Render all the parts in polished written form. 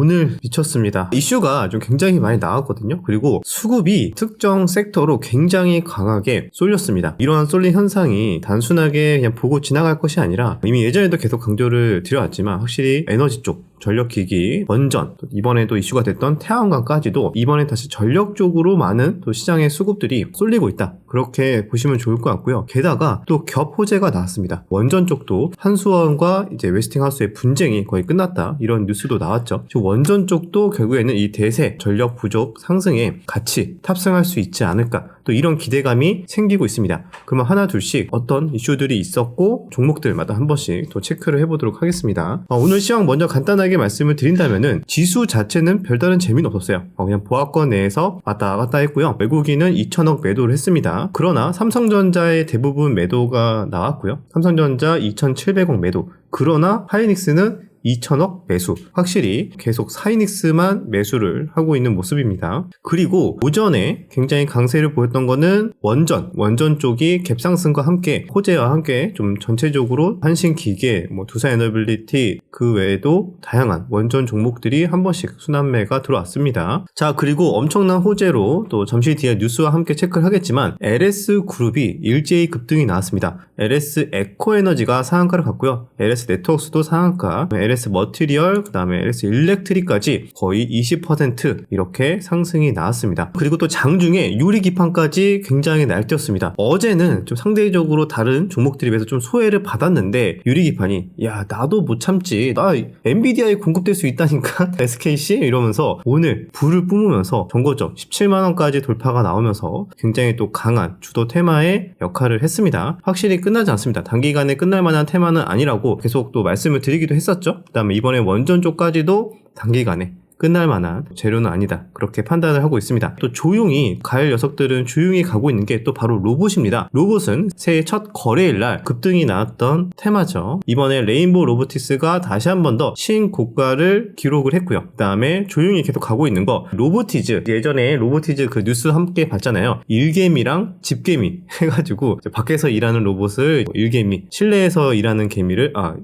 오늘 미쳤습니다. 이슈가 좀 굉장히 많이 나왔거든요. 그리고 수급이 특정 섹터로 굉장히 강하게 쏠렸습니다. 이러한 쏠린 현상이 단순하게 그냥 보고 지나갈 것이 아니라 이미 예전에도 계속 강조를 드려왔지만 확실히 에너지 쪽 전력기기, 원전, 이번에도 이슈가 됐던 태양광까지도 이번에 다시 전력 쪽으로 많은 또 시장의 수급들이 쏠리고 있다. 그렇게 보시면 좋을 것 같고요. 게다가 또 겹 호재가 나왔습니다. 원전 쪽도 한수원과 이제 웨스팅하우스의 분쟁이 거의 끝났다. 이런 뉴스도 나왔죠. 즉 원전 쪽도 결국에는 이 대세 전력 부족 상승에 같이 탑승할 수 있지 않을까. 또 이런 기대감이 생기고 있습니다. 그러면 하나 둘씩 어떤 이슈들이 있었고 종목들마다 한 번씩 또 체크를 해보도록 하겠습니다. 오늘 시황 먼저 간단하게 말씀을 드린다면은 지수 자체는 별다른 재미는 없었어요. 그냥 보합권 내에서 왔다 갔다 했고요. 외국인은 2,000억 매도를 했습니다. 그러나 삼성전자의 대부분 매도가 나왔고요. 삼성전자 2,700억 매도. 그러나 하이닉스는 2,000억 매수. 확실히 계속 하이닉스만 매수를 하고 있는 모습입니다. 그리고 오전에 굉장히 강세를 보였던 거는 원전 쪽이 갭상승과 함께 호재와 함께 좀 전체적으로 한신기계, 두산에너빌리티 그 외에도 다양한 원전 종목들이 한 번씩 순환매가 들어왔습니다. 자, 그리고 엄청난 호재로 또 잠시 뒤에 뉴스와 함께 체크를 하겠지만 LS그룹이 일제히 급등이 나왔습니다. LS 에코에너지가 상한가를 갔고요. LS 네트워크스도 상한가, LS 머티리얼, 그 다음에 LS 일렉트릭까지 거의 20% 이렇게 상승이 나왔습니다. 그리고 또 장중에 유리기판까지 굉장히 날뛰었습니다. 어제는 좀 상대적으로 다른 종목들에 비해서 좀 소외를 받았는데 유리기판이 야 나도 못 참지, 나 엔비디아에 공급될 수 있다니까 SKC 이러면서 오늘 불을 뿜으면서 전고점 17만원까지 돌파가 나오면서 굉장히 또 강한 주도 테마의 역할을 했습니다. 확실히 끝나지 않습니다. 단기간에 끝날 만한 테마는 아니라고 계속 또 말씀을 드리기도 했었죠. 그 다음에 이번에 원전 쪽까지도 단기간에 끝날 만한 재료는 아니다. 그렇게 판단을 하고 있습니다. 또 조용히 갈 녀석들은 조용히 가고 있는 게 또 바로 로봇입니다. 로봇은 새해 첫 거래일 날 급등이 나왔던 테마죠. 이번에 레인보우 로보틱스가 다시 한 번 더 신고가를 기록을 했고요. 그 다음에 조용히 계속 가고 있는 거 로보티즈, 예전에 로보티즈 그 뉴스 함께 봤잖아요. 일개미랑 집개미 해가지고 밖에서 일하는 로봇을 일개미, 실내에서 일하는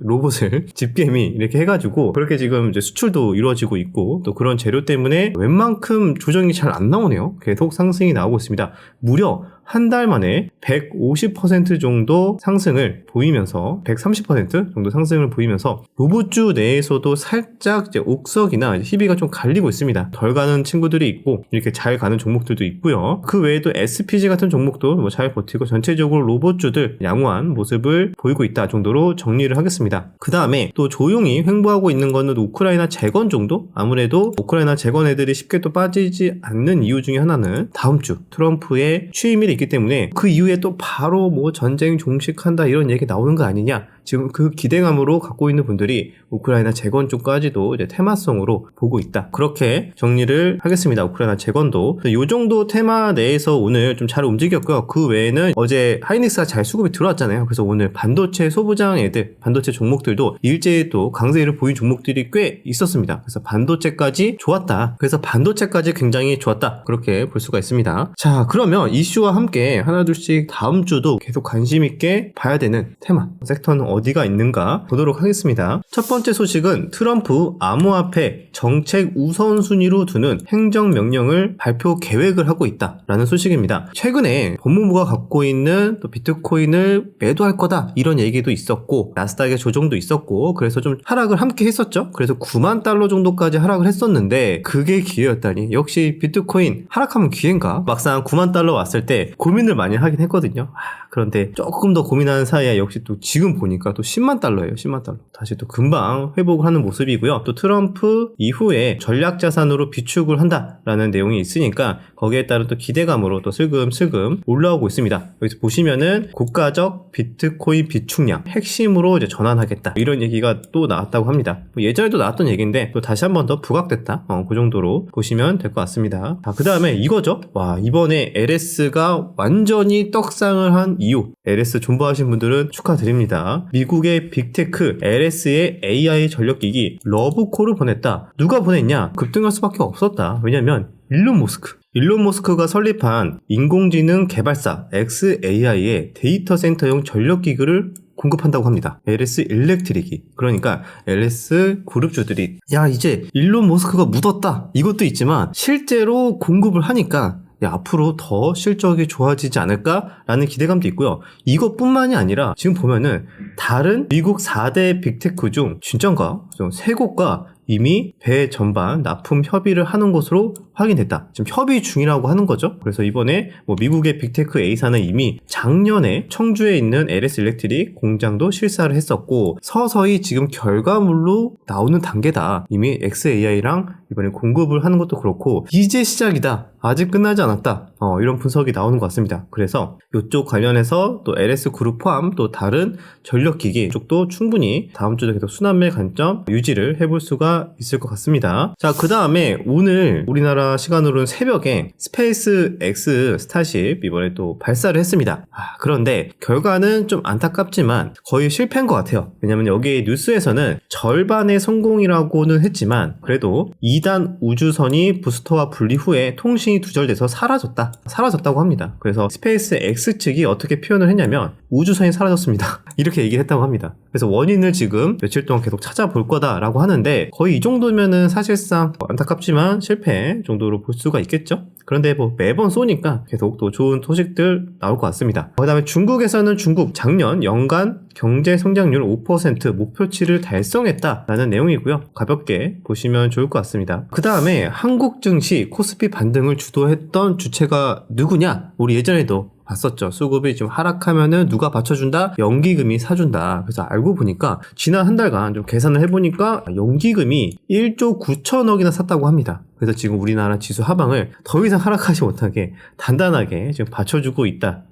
로봇을 집개미 이렇게 해가지고 그렇게 지금 이제 수출도 이루어지고 있고 또 그런 재료 때문에 웬만큼 조정이 잘 안 나오네요. 계속 상승이 나오고 있습니다. 무려 한 달 만에 150% 정도 상승을 보이면서 130% 정도 상승을 보이면서 로봇주 내에서도 살짝 이제 옥석이나 희비가 좀 갈리고 있습니다. 덜 가는 친구들이 있고 이렇게 잘 가는 종목들도 있고요. 그 외에도 SPG 같은 종목도 잘 버티고 전체적으로 로봇주들 양호한 모습을 보이고 있다 정도로 정리를 하겠습니다. 그 다음에 또 조용히 횡보하고 있는 거는 우크라이나 재건 정도? 아무래도 우크라이나 재건 애들이 쉽게 또 빠지지 않는 이유 중에 하나는 다음 주 트럼프의 취임일이 있기 때문에 그 이후에 또 바로 전쟁 종식한다 이런 얘기 나오는 거 아니냐, 지금 그 기대감으로 갖고 있는 분들이 우크라이나 재건 쪽까지도 이제 테마성으로 보고 있다. 그렇게 정리를 하겠습니다. 우크라이나 재건도 이 정도 테마 내에서 오늘 좀 잘 움직였고요. 그 외에는 어제 하이닉스가 잘 수급이 들어왔잖아요. 그래서 오늘 반도체 소부장 애들, 반도체 종목들도 일제히 또 강세를 보인 종목들이 꽤 있었습니다. 그래서 반도체까지 좋았다. 그래서 반도체까지 굉장히 좋았다. 그렇게 볼 수가 있습니다. 자, 그러면 이슈와 함께 하나둘씩 다음 주도 계속 관심 있게 봐야 되는 테마, 섹터는 어디가 있는가 보도록 하겠습니다. 첫 번째 소식은 트럼프 암호화폐 정책 우선순위로 두는 행정명령을 발표 계획을 하고 있다라는 소식입니다. 최근에 법무부가 갖고 있는 또 비트코인을 매도할 거다 이런 얘기도 있었고 나스닥의 조정도 있었고 그래서 좀 하락을 함께 했었죠. 그래서 9만 달러 정도까지 하락을 했었는데 그게 기회였다니. 역시 비트코인 하락하면 기회인가? 막상 9만 달러 왔을 때 고민을 많이 하긴 했거든요. 그런데 조금 더 고민하는 사이에 역시 또 지금 보니까 또 10만 달러예요. 10만 달러. 다시 또 금방 회복을 하는 모습이고요. 또 트럼프 이후에 전략자산으로 비축을 한다라는 내용이 있으니까 거기에 따른 또 기대감으로 또 슬금슬금 올라오고 있습니다. 여기서 보시면은 고가적 비트코인 비축량 핵심으로 이제 전환하겠다. 이런 얘기가 또 나왔다고 합니다. 예전에도 나왔던 얘기인데 또 다시 한 번 더 부각됐다. 그 정도로 보시면 될 것 같습니다. 그 다음에 이거죠. 이번에 LS가 완전히 떡상을 한 이유. LS 존버하신 분들은 축하드립니다. 미국의 빅테크 LS의 AI 전력기기 러브콜을 보냈다. 누가 보냈냐? 급등할 수밖에 없었다. 왜냐면 일론 머스크가 설립한 인공지능 개발사 xAI의 데이터 센터용 전력기기를 공급한다고 합니다. LS 일렉트릭이. 그러니까 LS 그룹주들이 야 이제 일론 머스크가 묻었다 이것도 있지만 실제로 공급을 하니까 야, 앞으로 더 실적이 좋아지지 않을까라는 기대감도 있고요. 이것뿐만이 아니라 지금 보면은 다른 미국 4대 빅테크 중 진짠가? 3곳과 이미 배 전반 납품 협의를 하는 것으로 확인됐다. 지금 협의 중이라고 하는 거죠. 그래서 이번에 미국의 빅테크 A사는 이미 작년에 청주에 있는 LS 일렉트릭 공장도 실사를 했었고 서서히 지금 결과물로 나오는 단계다. 이미 xAI랑 이번에 공급을 하는 것도 그렇고 이제 시작이다. 아직 끝나지 않았다. 이런 분석이 나오는 것 같습니다. 그래서 이쪽 관련해서 또 LS 그룹 포함 또 다른 전력기기 쪽도 충분히 다음 주도 계속 순환매 관점 유지를 해볼 수가 있을 것 같습니다. 자, 그 다음에 오늘 우리나라 시간으로는 새벽에 스페이스 X 스타쉽 이번에 또 발사를 했습니다. 그런데 결과는 좀 안타깝지만 거의 실패한 것 같아요. 왜냐면 여기 뉴스에서는 절반의 성공이라고는 했지만 그래도 2단 우주선이 부스터와 분리 후에 통신이 두절돼서 사라졌다고 합니다. 그래서 스페이스 X 측이 어떻게 표현을 했냐면 우주선이 사라졌습니다. 이렇게 얘기를 했다고 합니다. 그래서 원인을 지금 며칠 동안 계속 찾아볼 거다라고 하는데 거의 이 정도면은 사실상 안타깝지만 실패 정도로 볼 수가 있겠죠? 그런데 매번 쏘니까 계속 또 좋은 소식들 나올 것 같습니다. 그 다음에 중국에서는 중국 작년 연간 경제 성장률 5% 목표치를 달성했다라는 내용이고요. 가볍게 보시면 좋을 것 같습니다. 그 다음에 한국 증시 코스피 반등을 주도했던 주체가 누구냐? 우리 예전에도 봤었죠. 수급이 좀 하락하면은 누가 받쳐준다? 연기금이 사준다. 그래서 알고 보니까 지난 한 달간 좀 계산을 해보니까 연기금이 1조 9천억이나 샀다고 합니다. 그래서 지금 우리나라 지수 하방을 더 이상 하락하지 못하게 단단하게 지금 받쳐주고 있다.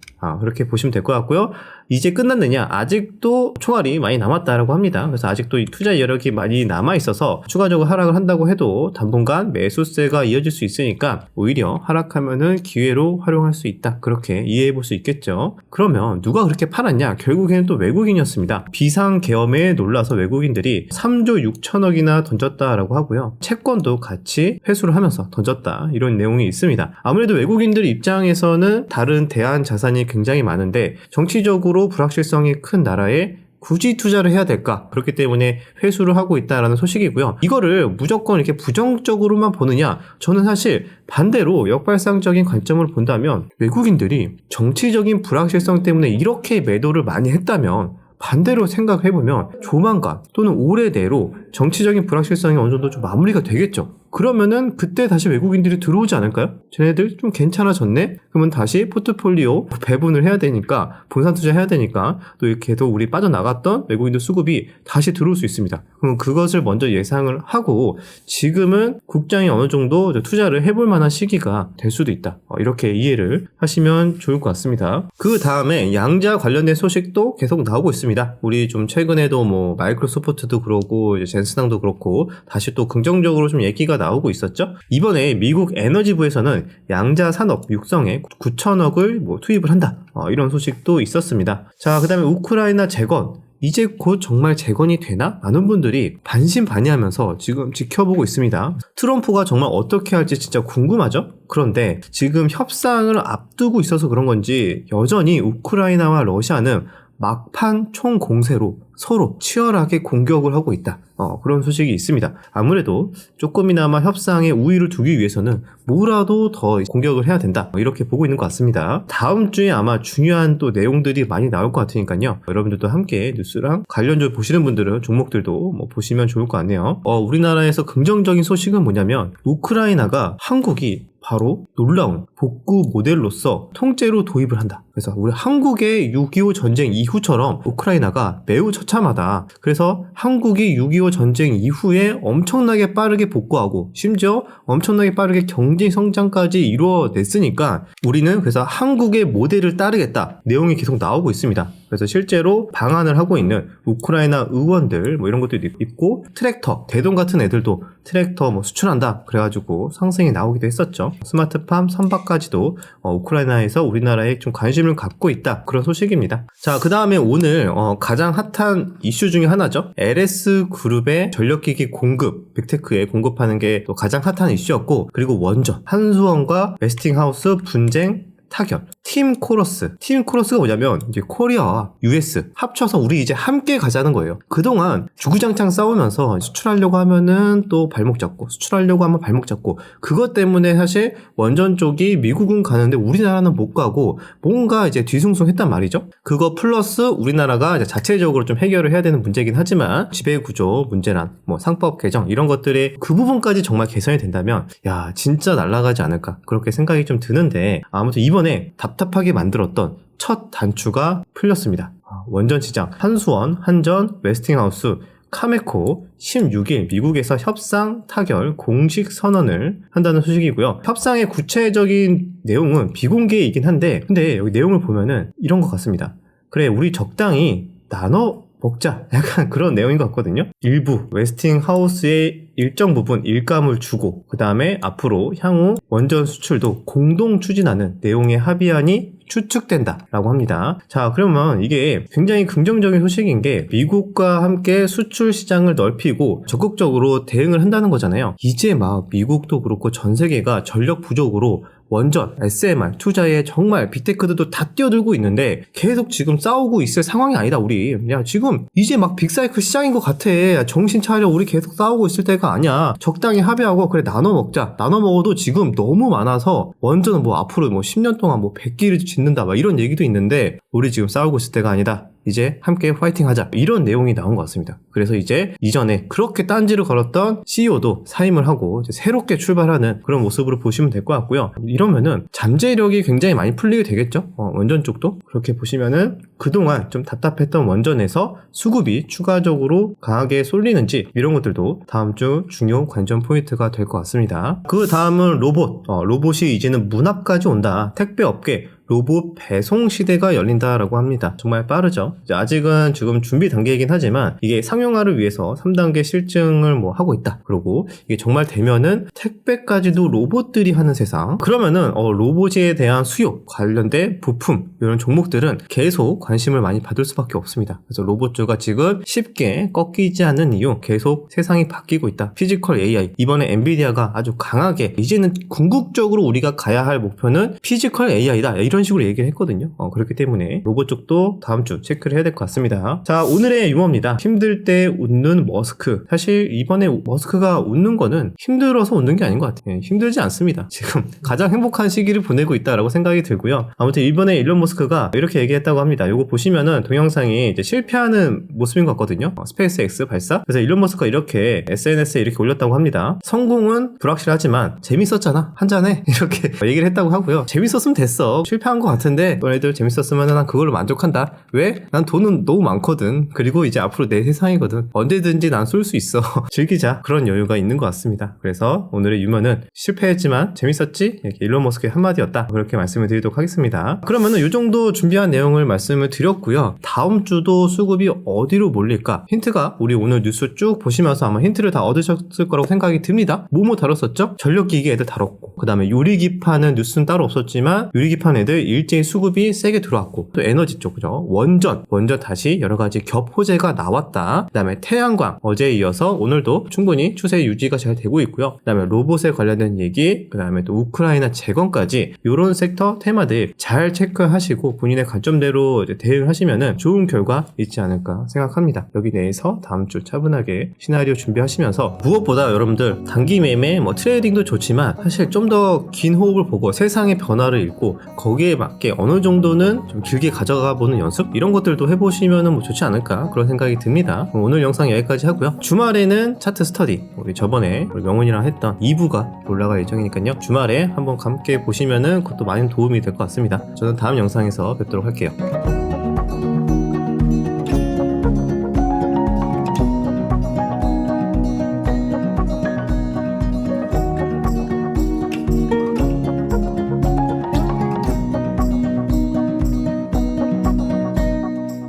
그렇게 보시면 될 것 같고요. 이제 끝났느냐? 아직도 총알이 많이 남았다라고 합니다. 그래서 아직도 이 투자 여력이 많이 남아있어서 추가적으로 하락을 한다고 해도 당분간 매수세가 이어질 수 있으니까 오히려 하락하면은 기회로 활용할 수 있다. 그렇게 이해해 볼 수 있겠죠. 그러면 누가 그렇게 팔았냐? 결국에는 또 외국인이었습니다. 비상계엄에 놀라서 외국인들이 3조 6천억이나 던졌다라고 하고요. 채권도 같이 회수를 하면서 던졌다. 이런 내용이 있습니다. 아무래도 외국인들 입장에서는 다른 대안 자산이 굉장히 많은데 정치적으로 불확실성이 큰 나라에 굳이 투자를 해야 될까? 그렇기 때문에 회수를 하고 있다라는 소식이고요. 이거를 무조건 이렇게 부정적으로만 보느냐? 저는 사실 반대로 역발상적인 관점을 본다면 외국인들이 정치적인 불확실성 때문에 이렇게 매도를 많이 했다면 반대로 생각해보면 조만간 또는 올해 내로 정치적인 불확실성이 어느 정도 좀 마무리가 되겠죠. 그러면은 그때 다시 외국인들이 들어오지 않을까요? 쟤네들 좀 괜찮아졌네? 그러면 다시 포트폴리오 배분을 해야 되니까 분산 투자해야 되니까 또 이렇게 계속 우리 빠져나갔던 외국인들 수급이 다시 들어올 수 있습니다. 그럼 그것을 먼저 예상을 하고 지금은 국장이 어느 정도 투자를 해볼 만한 시기가 될 수도 있다. 이렇게 이해를 하시면 좋을 것 같습니다. 그 다음에 양자 관련된 소식도 계속 나오고 있습니다. 우리 좀 최근에도 마이크로소프트도 그렇고 이제 젠스당도 그렇고 다시 또 긍정적으로 좀 얘기가 나오고 있었죠. 이번에 미국 에너지부에서는 양자 산업 육성에 9천억을 투입을 한다. 이런 소식도 있었습니다. 자, 그 다음에 우크라이나 재건. 이제 곧 정말 재건이 되나? 많은 분들이 반신반의하면서 지금 지켜보고 있습니다. 트럼프가 정말 어떻게 할지 진짜 궁금하죠? 그런데 지금 협상을 앞두고 있어서 그런 건지 여전히 우크라이나와 러시아는 막판 총공세로 서로 치열하게 공격을 하고 있다. 그런 소식이 있습니다. 아무래도 조금이나마 협상에 우위를 두기 위해서는 뭐라도 더 공격을 해야 된다. 이렇게 보고 있는 것 같습니다. 다음 주에 아마 중요한 또 내용들이 많이 나올 것 같으니까요. 여러분들도 함께 뉴스랑 관련주 보시는 분들은 종목들도 보시면 좋을 것 같네요. 우리나라에서 긍정적인 소식은 뭐냐면 우크라이나가 한국이 바로 놀라운 복구 모델로서 통째로 도입을 한다. 그래서 우리 한국의 6.25 전쟁 이후처럼 우크라이나가 매우 처참하다. 그래서 한국이 6.25 전쟁 이후에 엄청나게 빠르게 복구하고 심지어 엄청나게 빠르게 경제 성장까지 이루어냈으니까 우리는 그래서 한국의 모델을 따르겠다. 내용이 계속 나오고 있습니다. 그래서 실제로 방한을 하고 있는 우크라이나 의원들 이런 것도 있고 트랙터, 대동 같은 애들도 트랙터 수출한다. 그래가지고 상승이 나오기도 했었죠. 스마트팜, 선박까지도 우크라이나에서 우리나라에 좀 관심을 갖고 있다. 그런 소식입니다. 자, 그 다음에 오늘 가장 핫한 이슈 중에 하나죠. LS 그룹의 전력기기 공급, 빅테크에 공급하는 게 또 가장 핫한 이슈였고 그리고 원전, 한수원과 웨스팅하우스 분쟁 타결. 팀 코러스. 팀 코러스가 뭐냐면 이제 코리아와 US 합쳐서 우리 이제 함께 가자는 거예요. 그동안 주구장창 싸우면서 수출하려고 하면은 또 발목 잡고 수출하려고 하면 발목 잡고 그것 때문에 사실 원전 쪽이 미국은 가는데 우리나라는 못 가고 뭔가 이제 뒤숭숭했단 말이죠. 그거 플러스 우리나라가 이제 자체적으로 좀 해결을 해야 되는 문제긴 하지만 지배구조 문제란 뭐 상법 개정 이런 것들이 그 부분까지 정말 개선이 된다면 야 진짜 날아가지 않을까 그렇게 생각이 좀 드는데 아무튼 이번에 답답하게 만들었던 첫 단추가 풀렸습니다. 원전 시장 한수원, 한전, 웨스팅하우스, 카메코 16일 미국에서 협상 타결 공식 선언을 한다는 소식이고요. 협상의 구체적인 내용은 비공개이긴 한데 근데 여기 내용을 보면은 이런 것 같습니다. 그래 우리 적당히 나눠 먹자 약간 그런 내용인 것 같거든요. 일부 웨스팅하우스의 일정 부분 일감을 주고 그 다음에 앞으로 향후 원전 수출도 공동 추진하는 내용의 합의안이 추측된다 라고 합니다. 자 그러면 이게 굉장히 긍정적인 소식인 게 미국과 함께 수출 시장을 넓히고 적극적으로 대응을 한다는 거잖아요. 이제 막 미국도 그렇고 전 세계가 전력 부족으로 원전, SMR 투자에 정말 빅테크들도 다 뛰어들고 있는데 계속 지금 싸우고 있을 상황이 아니다 우리. 야 지금 이제 막 빅사이클 시장인 것 같아. 정신 차려 우리 계속 싸우고 있을 때가 아니야. 적당히 합의하고 그래 나눠 먹자. 나눠 먹어도 지금 너무 많아서 원전은 뭐 앞으로 뭐 10년 동안 뭐 100기를 짓는다 막 이런 얘기도 있는데 우리 지금 싸우고 있을 때가 아니다. 이제 함께 파이팅 하자 이런 내용이 나온 것 같습니다. 그래서 이제 이전에 그렇게 딴지를 걸었던 CEO도 사임을 하고 이제 새롭게 출발하는 그런 모습으로 보시면 될 것 같고요. 이러면은 잠재력이 굉장히 많이 풀리게 되겠죠. 원전 쪽도 그렇게 보시면은 그동안 좀 답답했던 원전에서 수급이 추가적으로 강하게 쏠리는지 이런 것들도 다음 주 중요 관전 포인트가 될 것 같습니다. 그 다음은 로봇. 로봇이 이제는 문 앞까지 온다. 택배 업계 로봇 배송 시대가 열린다라고 합니다. 정말 빠르죠. 아직은 지금 준비 단계이긴 하지만 이게 상용화를 위해서 3단계 실증을 뭐 하고 있다. 그리고 이게 정말 되면은 택배까지도 로봇들이 하는 세상. 그러면은 로봇에 대한 수요 관련된 부품 이런 종목들은 계속 관심을 많이 받을 수밖에 없습니다. 그래서 로봇주가 지금 쉽게 꺾이지 않는 이유 계속 세상이 바뀌고 있다. 피지컬 AI 이번에 엔비디아가 아주 강하게 이제는 궁극적으로 우리가 가야 할 목표는 피지컬 AI다. 이런 식으로 얘기를 했거든요. 그렇기 때문에 로봇 쪽도 다음 주 체크를 해야 될 것 같습니다. 자 오늘의 유머입니다. 힘들 때 웃는 머스크. 사실 이번에 머스크가 웃는 거는 힘들어서 웃는 게 아닌 것 같아요. 힘들지 않습니다. 지금 가장 행복한 시기를 보내고 있다라고 생각이 들고요. 아무튼 이번에 일론 머스크가 이렇게 얘기했다고 합니다. 이거 보시면은 동영상이 이제 실패하는 모습인 것 같거든요. 스페이스X 발사. 그래서 일론 머스크가 이렇게 SNS에 이렇게 올렸다고 합니다. 성공은 불확실하지만 재밌었잖아. 한잔해. 이렇게 얘기를 했다고 하고요. 재밌었으면 됐어. 실패한 것 같은데 너네들 재밌었으면 난 그걸로 만족한다. 왜? 난 돈은 너무 많거든. 그리고 이제 앞으로 내 세상이거든. 언제든지 난 쏠 수 있어. 즐기자. 그런 여유가 있는 것 같습니다. 그래서 오늘의 유머는 실패했지만 재밌었지? 이렇게 일론 머스크의 한마디였다. 그렇게 말씀을 드리도록 하겠습니다. 그러면은 이 정도 준비한 내용을 말씀을 드렸고요. 다음 주도 수급이 어디로 몰릴까? 힌트가 우리 오늘 뉴스 쭉 보시면서 아마 힌트를 다 얻으셨을 거라고 생각이 듭니다. 뭐뭐 다뤘었죠? 전력기기 애들 다뤘고 그 다음에 유리기판은 뉴스는 따로 없었지만 유리기판 애들 일제히 수급이 세게 들어왔고 또 에너지 쪽 그죠? 원전 다시 여러가지 겹 호재가 나왔다. 그 다음에 태양광 어제에 이어서 오늘도 충분히 추세 유지가 잘 되고 있고요. 그 다음에 로봇에 관련된 얘기 그 다음에 또 우크라이나 재건까지 이런 섹터 테마들 잘 체크하시고 본인의 관점대로 이제 대응하시면은 좋은 결과 있지 않을까 생각합니다. 여기 내에서 다음 주 차분하게 시나리오 준비하시면서 무엇보다 여러분들 단기 매매 뭐 트레이딩도 좋지만 사실 좀 더 긴 호흡을 보고 세상의 변화를 읽고 거기에 맞게 어느 정도는 좀 길게 가져가 보는 연습 이런 것들도 해보시면은 뭐 좋지 않을까 그런 생각이 듭니다. 오늘 영상 여기까지 하고요. 주말에는 차트 스터디 우리 저번에 우리 명훈이랑 했던 2부가 올라갈 예정이니까요. 주말에 한번 함께 보시면은 그것도 많은 도움이 될 것 같습니다. 저는 다음 영상에서 뵙도록 할게요.